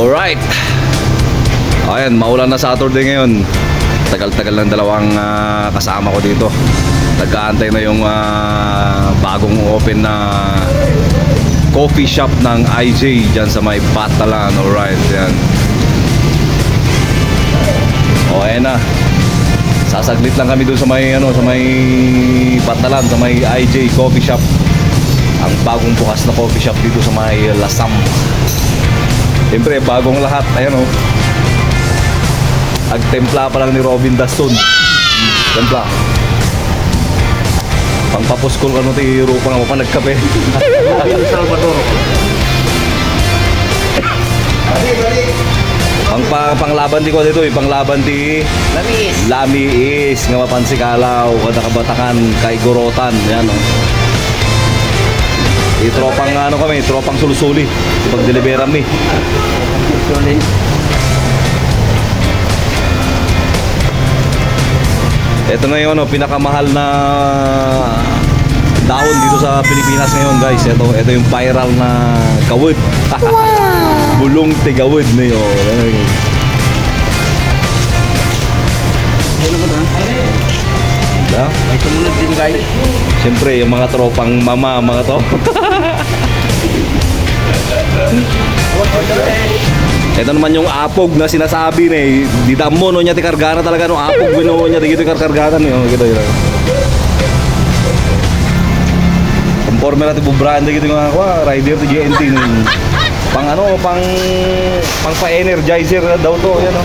Alright. Ayan, maulan na Saturday ngayon. Tagal-tagal ng dalawang kasama ko dito. Nag-aantay na yung bagong open na coffee shop ng IJ dyan sa may Batalan. Alright, yan. O, ayan na. Sasaglit lang kami doon sa may sa may Batalan, sa may IJ coffee shop. Ang bagong bukas na coffee shop dito sa may Lasam. Siyempre, bagong lahat. Ayan o. Agtempla pa lang ni Robin Daston. Templa. Pangpapuskol ka nung tiro pa nga mo pa nagkape. Salvador. Panglaban di ko dito panglaban di Lami is nga mapansi kalaw kada kabatakan kay Gorotan yan o. Tropang kami, tropang sulusuli pag-deliveran mi. Ito na yung pinakamahal na dahon dito sa Pilipinas ngayon, guys. Ito yung viral na kawud. Bulong tigawud na yun. Da? Ay sumunod din, guys. Siyempre, yung mga tropang mama, mga to. Ito naman yung apog na sinasabi na eh. Di damo no niya ti kargana talaga no apog binuo niya dito kargana no gitu gitu. Conforme natin bu brand gitu nga rider to GNT pang pang pa-energizer daw to yan no.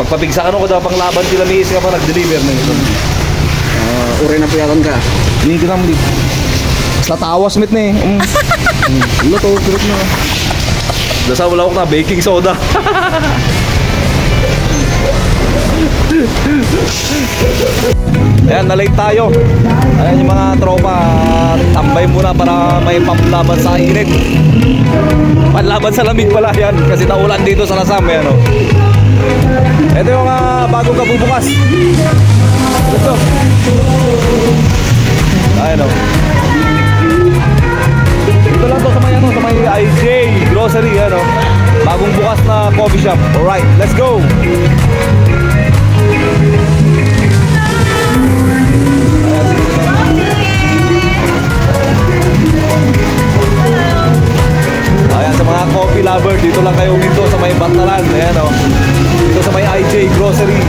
Pagpapigsa ko daw pang laban sila ni Isa pa nag-deliver na ito. Uri na puyatan ka. Hindi kita mo sa tawas mit ni. Ulo to group na. Dasa wala ko na baking soda. Ayan, na-late tayo. Ayan yung mga tropa. Tambay muna para may pamlaban sa init. Panlaban sa lamig pala yan. Kasi naulan dito sa Lasam. Ayan, o. Ito yung bagong kabubukas. Ito. Ayan, o. Ito lang to sa may IJ grocery, bagong bukas na coffee shop. Alright, let's go. Ayan, sa mga coffee lover, dito lang kayo dito sa may Batalan. Ayan, dito sa may IJ grocery.